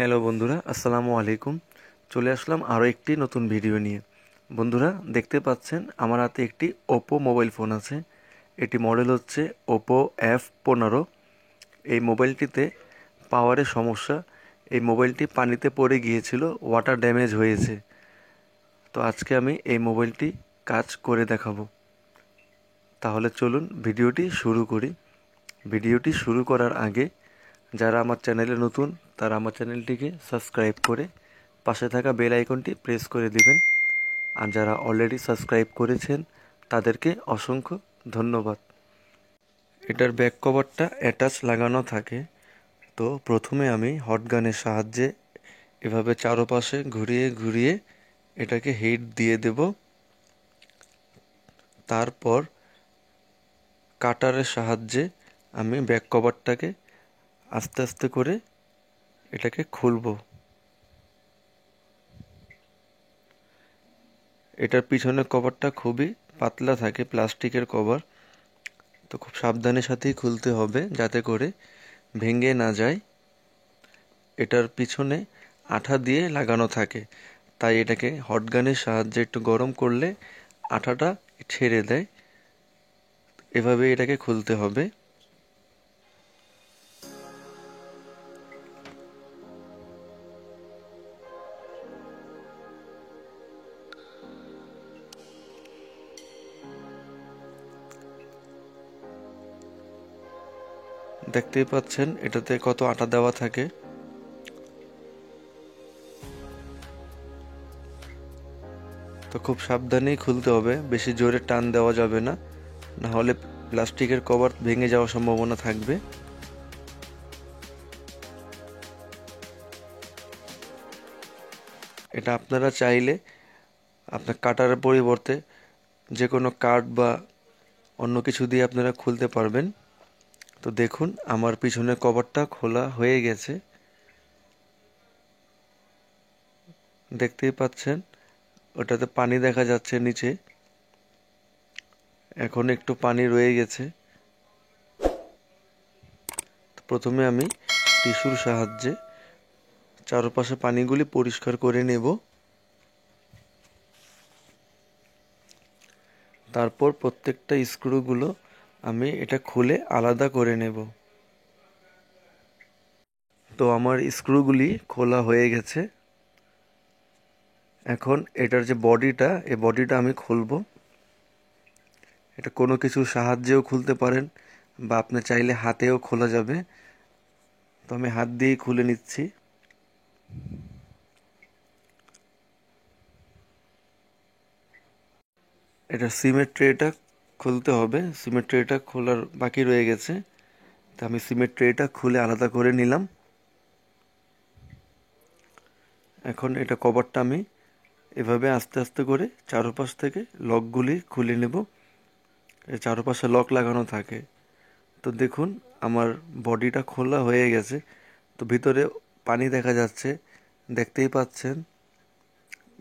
Hello বন্ধুরা, আসসালামু আলাইকুম। চলে আসলাম আরও একটি নতুন ভিডিও নিয়ে। বন্ধুরা, দেখতে পাচ্ছেন আমার হাতে একটি ওপো মোবাইল ফোন আছে। এটি মডেল হচ্ছে ওপো F15। এই মোবাইলটিতে পাওয়ারের সমস্যা। এই মোবাইলটি পানিতে পড়ে গিয়েছিল, ওয়াটার ড্যামেজ হয়েছে। তো আজকে আমি এই মোবাইলটি কাজ করে দেখাবো। তাহলে চলুন ভিডিওটি শুরু করি। ভিডিওটি শুরু করার আগে যারা আমার চ্যানেলে নতুন তারা আমার চ্যানেলটিকে সাবস্ক্রাইব করে পাশে থাকা বেল আইকনটি প্রেস করে দিবেন। আর যারা অলরেডি সাবস্ক্রাইব করেছেন তাদেরকে অসংখ্য ধন্যবাদ। এটার ব্যাক কভারটা অ্যাটাচ লাগানো থাকে। তো প্রথমে আমি হট গানের সাহায্যে এভাবে চারপাশে ঘুরিয়ে ঘুরিয়ে এটাকে হিট দিয়ে দেব। তারপর কাটারের সাহায্যে আমি ব্যাক কভারটাকে আস্তে আস্তে করে এটাকে খুলবো। এটার পিছনের কভারটা খুবই পাতলা থাকে, প্লাস্টিকের কভার। তো খুব সাবধানের সাথেই খুলতে হবে যাতে করে ভেঙে না যায়। এটার পিছনে আঠা দিয়ে লাগানো থাকে, তাই এটাকে হটগানের সাহায্যে একটু গরম করলে আঠাটা ছেড়ে দেয়। এভাবে এটাকে খুলতে হবে। দেখতেই পাচ্ছেন এটাতে কত আঠা দেওয়া থাকে। তো খুব সাবধানেই খুলতে হবে, বেশি জোরে টান দেওয়া যাবে না, না হলে প্লাস্টিকের কভার ভেঙে যাওয়ার সম্ভাবনা থাকবে। এটা আপনারা চাইলে আপনার কাটারের পরিবর্তে যে কোনো কাঠ বা অন্য কিছু দিয়ে আপনারা খুলতে পারবেন। তো দেখুন আমার পিছনের কভারটা খোলা হয়ে গেছে। দেখতেই পাচ্ছেন ওটাতে পানি দেখা যাচ্ছে নিচে, এখন একটু পানি রয়ে গেছে। প্রথমে আমি টিস্যুর সাহায্যে চারপাশে পানিগুলি পরিষ্কার করে নেব। তারপর প্রত্যেকটা স্ক্রুগুলো আমি এটা খুলে আলাদা করে নেব। তো আমার স্ক্রুগুলি খোলা হয়ে গেছে। এখন এটার যে বডিটা, এই বডিটা আমি খুলব। এটা কোনো কিছুর সাহায্যেও খুলতে পারেন বা আপনি চাইলে হাতেও খোলা যাবে। তো আমি হাত দিয়েই খুলে নিচ্ছি। এটা সিমের ট্রেটা খুলতে হবে, সিমের ট্রেটা খোলার বাকি রয়ে গেছে। তো আমি সিমের ট্রেটা খুলে আলাদা করে নিলাম। এখন এটা কভারটা আমি এভাবে আস্তে আস্তে করে চারপাশ থেকে লকগুলি খুলে নেব। এর চারপাশে লক লাগানো থাকে। তো দেখুন আমার বডিটা খোলা হয়ে গেছে। তো ভিতরে পানি দেখা যাচ্ছে, দেখতেই পাচ্ছেন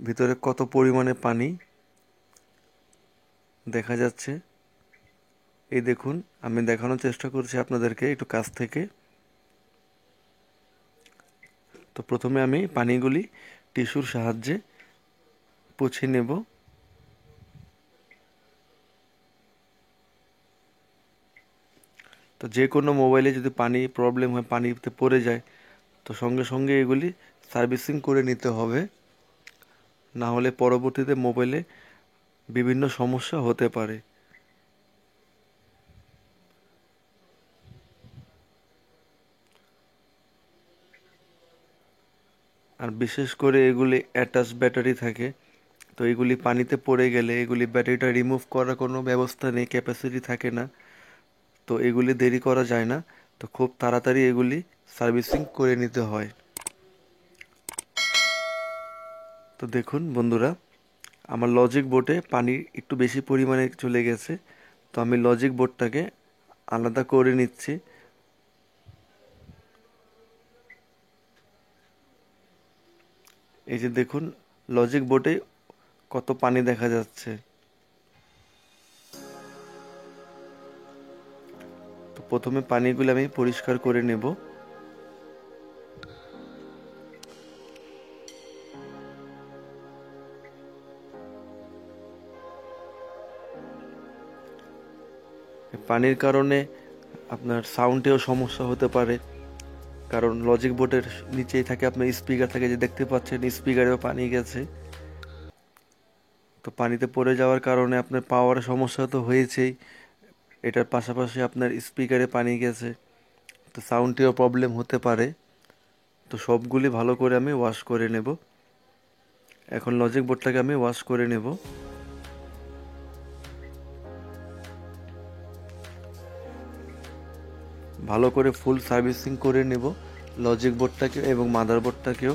ভিতরে কত পরিমাণে পানি দেখা যাচ্ছে। এই দেখুন, আমি দেখানোর চেষ্টা করছি আপনাদেরকে একটু কাছ থেকে। তো প্রথমে আমি পানিগুলি টিস্যুর সাহায্যে পুছে নেব। তো যে কোনো মোবাইলে যদি পানি প্রবলেম হয়, পানিতে পড়ে যায়, তো সঙ্গে সঙ্গে এগুলি সার্ভিসিং করে নিতে হবে, না হলে পরবর্তীতে মোবাইলে বিভিন্ন সমস্যা হতে পারে। আর বিশেষ করে এগুলি অ্যাটাচ ব্যাটারি থাকে। তো এগুলি পানিতে পড়ে গেলে এগুলি ব্যাটারিটা রিমুভ করার কোনো ব্যবস্থা নেই, ক্যাপাসিটি থাকে না। তো এগুলি দেরি করা যায় না। তো খুব তাড়াতাড়ি এগুলি সার্ভিসিং করে নিতে হয়। তো দেখুন বন্ধুরা, আমার লজিক বোর্ডে পানি একটু বেশি পরিমাণে চলে গেছে। তো আমি লজিক বোর্ডটাকে আলাদা করে নিচ্ছি। এই যে দেখুন লজিক বোর্ডে কত পানি দেখা যাচ্ছে। তো প্রথমে পানিগুলো আমি পরিষ্কার করে নেব। পানির কারণে আপনার সাউন্ডেও সমস্যা হতে পারে, কারণ লজিক বোর্ডের নিচেই থাকে আপনার স্পিকার থাকে, যে দেখতে পাচ্ছেন স্পিকারেও পানি গেছে। তো পানিতে পড়ে যাওয়ার কারণে আপনার পাওয়ারের সমস্যা তো হয়েছেই, এটার পাশাপাশি আপনার স্পিকারে পানি গেছে, তো সাউন্ডেও প্রবলেম হতে পারে। তো সবগুলি ভালো করে আমি ওয়াশ করে নেব। এখন লজিক বোর্ডটাকে আমি ওয়াশ করে নেব। ভালো করে ফুল সার্ভিসিং করে নেব লজিক বোর্ডটাকে এবং মাদারবোর্ডটাকেও।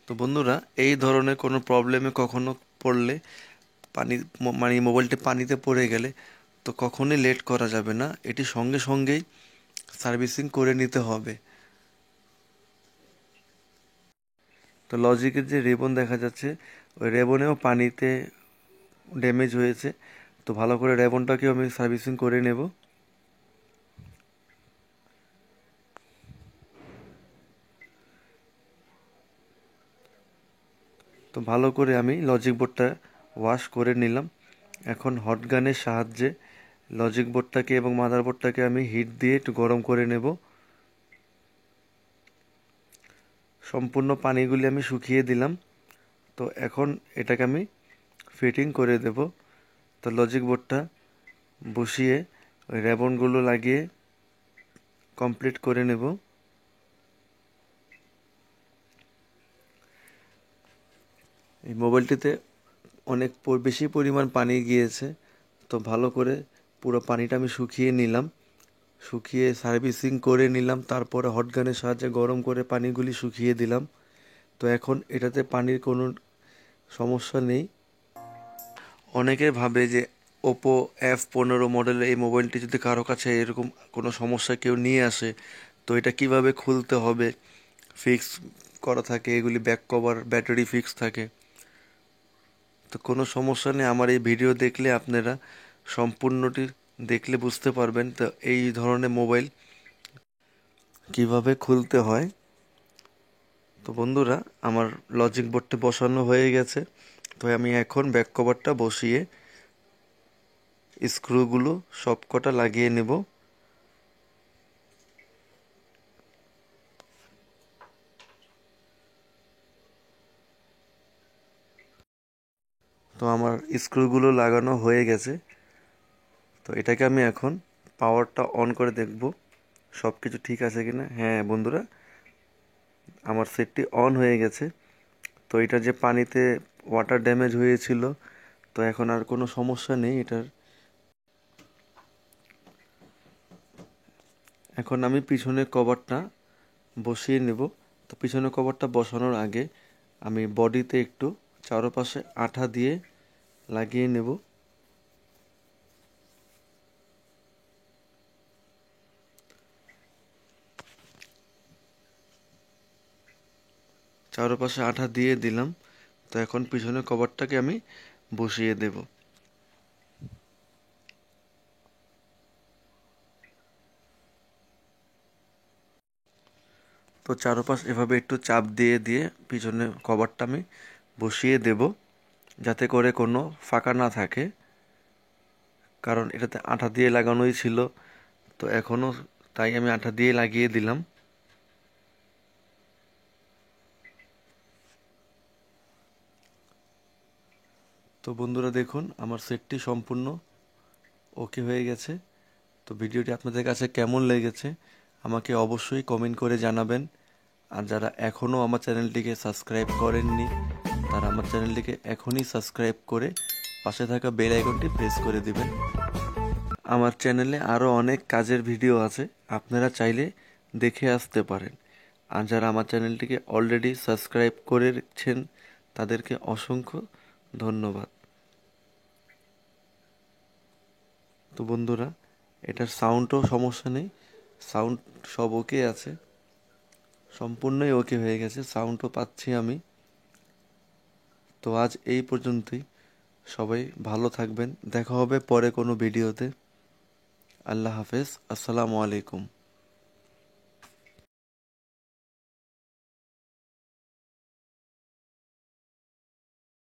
তো বন্ধুরা, এই ধরনের কোনো প্রবলেমে কখনো পড়লে, পানি মানে মোবাইলটি পানিতে পড়ে গেলে তো কখনোই লেট করা যাবে না, এটি সঙ্গে সঙ্গেই সার্ভিসিং করে নিতে হবে। তো লজিকের যে রিবন দেখা যাচ্ছে, ওই রেবনেও পানিতে ড্যামেজ হয়েছে, তো ভালো করে রেবনটাকেও আমি সার্ভিসিং করে নেব। তো ভালো করে আমি লজিক বোর্ডটা ওয়াশ করে নিলাম। এখন হট গানের সাহায্যে লজিক বোর্ডটাকে এবং মাদারবোর্ডটাকে আমি হিট দিয়ে একটু গরম করে নেব। সম্পূর্ণ পানিগুলি আমি শুকিয়ে দিলাম। তো এখন এটাকে আমি ফিটিং করে দেব। তো লজিক বোর্ডটা বসিয়ে ওই রেবনগুলো লাগিয়ে কমপ্লিট করে নেব। এই মোবাইলটিতে অনেক বেশি পরিমাণ পানি গিয়েছে, তো ভালো করে পুরো পানিটা আমি শুকিয়ে নিলাম, শুকিয়ে সার্ভিসিং করে নিলাম, তারপরে হট গানের সাহায্যে গরম করে পানিগুলি শুকিয়ে দিলাম। তো এখন এটাতে পানির কোনো সমস্যা নেই। অনেকে ভাবে যে ওপো F15 মডেলের এই মোবাইলটি যদি কারো কাছে এরকম কোনো সমস্যা কেউ নিয়ে আসে, তো এটা কিভাবে খুলতে হবে, ফিক্স করা থাকে, এগুলি ব্যাক কভার ব্যাটারি ফিক্স থাকে। তো কোনো সমস্যা নেই, আমার এই ভিডিও দেখলে আপনারা সম্পূর্ণটি দেখলে বুঝতে পারবেন তো এই ধরনের মোবাইল কিভাবে খুলতে হয়। তো বন্ধুরা, আমার লজিক বোর্ডটা বসানো হয়ে গেছে। তো আমি এখন ব্যাক কভারটা বসিয়ে স্ক্রুগুলো সবকটা লাগিয়ে নেব। তো আমার স্ক্রুগুলো লাগানো হয়ে গেছে। তো এটাকে আমি এখন পাওয়ারটা অন করে দেখব সব কিছু ঠিক আছে কিনা। হ্যাঁ বন্ধুরা, আমার সেটটি অন হয়ে গেছে। তো এটা যে পানিতে ওয়াটার ড্যামেজ হয়েছিল, তো এখন আর কোনো সমস্যা নেই এটার। এখন আমি পিছনের কভারটা বসিয়ে নেব। তো পিছনের কভারটা বসানোর আগে আমি বডিতে একটু চারপাশে আঠা দিয়ে লাগিয়ে নেব। চারপাশে আঠা দিয়ে দিলাম। তো এখন পিছনের কভারটাকে আমি বসিয়ে দেব। তো চারপাশ এভাবে একটু চাপ দিয়ে দিয়ে পিছনে কভারটা আমি বসিয়ে দেব, যাতে করে কোনো ফাঁকা না থাকে, কারণ এটাতে আঠা দিয়ে লাগানোই ছিল। তো এখনও তাই আমি আঠা দিয়ে লাগিয়ে দিলাম। তো বন্ধুরা দেখুন, আমার সেটটি সম্পূর্ণ ওকে হয়ে গেছে। তো ভিডিওটি আপনাদের কাছে কেমন লেগেছে আমাকে অবশ্যই কমেন্ট করে জানাবেন। আর যারা এখনও আমার চ্যানেলটিকে সাবস্ক্রাইব করেননি, তারা আমার চ্যানেলটিকে এখনই সাবস্ক্রাইব করে পাশে থাকা বেল আইকনটি প্রেস করে দিবেন। আমার চ্যানেলে আরও অনেক কাজের ভিডিও আছে, আপনারা চাইলে দেখে আসতে পারেন। আর যারা আমার চ্যানেলটিকে অলরেডি সাবস্ক্রাইব করেছেন, তাদেরকে অসংখ্য ধন্যবাদ। তো বন্ধুরা, এটার সাউন্ডও সমস্যা নেই, সাউন্ড সব ওকে আছে, সম্পূর্ণই ওকে হয়ে গেছে, সাউন্ডও পাচ্ছি আমি। তো আজ এই পর্যন্তই, সবাই ভালো থাকবেন, দেখা হবে পরে কোনো ভিডিওতে। আল্লাহ হাফেজ। আসসালামু আলাইকুম।